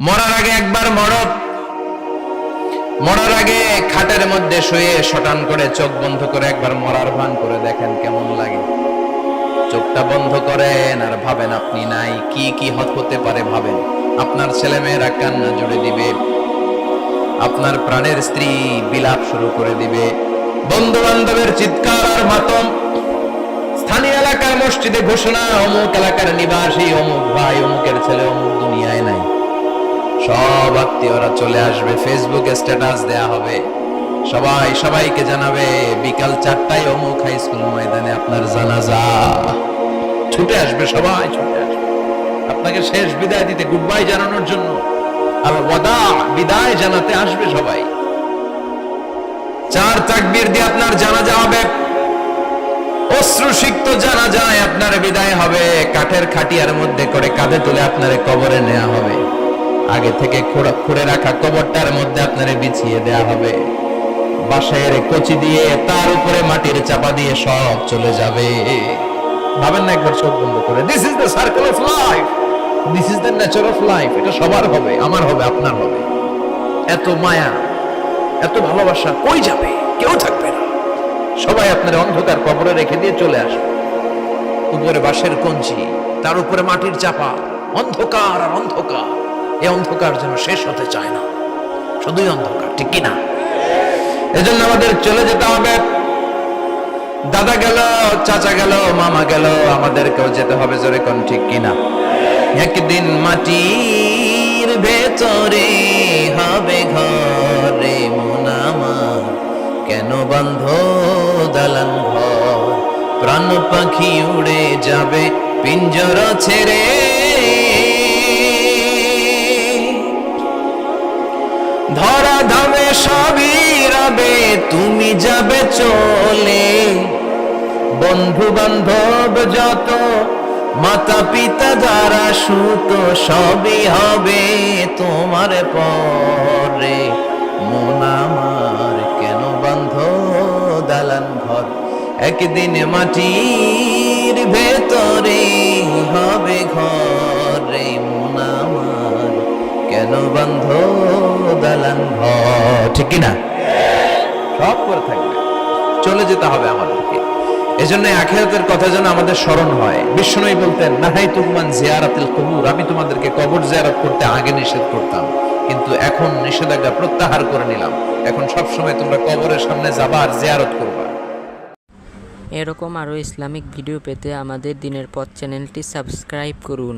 মরার আগে একবার মরার আগে খাটের মধ্যে শুয়ে শটান করে চোখ বন্ধ করে একবার মরার ভান করে দেখেন কেমন লাগে। চোখটা বন্ধ করেন আর ভাবেন আপনি নাই, কি কি হতে পারে ভাবেন। আপনার ছেলে মেয়েরা কান্না জুড়ে দিবে, আপনার প্রাণের স্ত্রী বিলাপ শুরু করে দিবে, বন্ধু বান্ধবের চিৎকার আর মাতম, স্থানীয় এলাকার মসজিদে ঘোষণা, অমুক এলাকার নিবাসী অমুক ভাই অমুকের ছেলে অমুক দুনিয়ায় নাই। সব আত্মীয়রা চলে আসবে, ফেসবুকে স্ট্যাটাস দেয়া হবে, সবাই সবাইকে জানাবে বিকাল 4টায় অমুক হাই স্কুল ময়দানে আপনার জানাজা। ছুটে আসবে, সবাই ছুটে আসবে আপনাকে শেষ বিদায় দিতে, গুড বাই জানানোর জন্য, আর ওয়াদা বিদায় জানাতে আসবে সবাই। 4 তাকবীর দিয়ে আপনার জানাজা হবে, অশ্রুসিক্ত জানাজায় আপনার বিদায় হবে। কাঠের খাটিয়ার মধ্যে করে কাঁধে তুলে আপনার কবরে নেওয়া হবে, আগে থেকে খুঁড়ে রাখা কবরটার মধ্যে আপনারে বিছিয়ে দেয়া হবে, বাঁশের কচি দিয়ে তার উপরে মাটির চাপা দিয়ে সব চলে যাবে। ভাবেন না একবার চোখ বন্ধ করে, this is the circle of life, this is the nature of life. এটা সবার হবে, আমার হবে, আপনার হবে। এত মায়া এত ভালোবাসা কই যাবে? কেউ থাকবে না, সবাই আপনার অন্ধকার কবরে রেখে দিয়ে চলে আসবে। উপরে বাঁশের কঞ্চি, তার উপরে মাটির চাপা, অন্ধকার আর অন্ধকার। এই অন্ধকার যেন শেষ হতে চায় না, শুধুই অন্ধকার, ঠিক কিনা? এজন্য আমাদের চলে যেতে হবে। দাদা গেল, চাচা গেল, মামা গেল, আমাদেরকেও যেতে হবে, জোরে কোন ঠিক কিনা? একদিন মাটির ভেতরে হবে ঘরে মন আমার, কেন বন্ধ দালান ঘর, প্রাণ পাখি উড়ে যাবে পিঞ্জর ছেড়ে, ধরা ধামে সবই রবে তুমি যাবে চলে, বন্ধু বান্ধব যত মাতা পিতা যারা সুত সবই হবে তোমার পরে, মন আমার কেন বন্ধ দালান ঘর, একদিন মাটির ভেতরে হবে ঘরে মন আমার, কেন বন্ধ দালান ঘর, ঠিক কিনা? সব করে থাকবে, চলে যেতে হবে আমাদেরকে। এজন্য আখিরাতের কথা যেন আমাদের স্মরণ হয়। বিশ্বনবী বলতেন, নাহাইতুকুমান জিয়ারাতিল কুবুর, আমি তোমাদেরকে কবর জিয়ারত করতে আগে নিষেধ করতাম, কিন্তু এখন নিষেধাজ্ঞা প্রত্যাহার করে নিলাম। এখন সব সময় তোমরা কবরের সামনে যাবা আর জিয়ারত করবা। এরকম আরও ইসলামিক ভিডিও পেতে আমাদের দিনের পথ চ্যানেলটি সাবস্ক্রাইব করুন।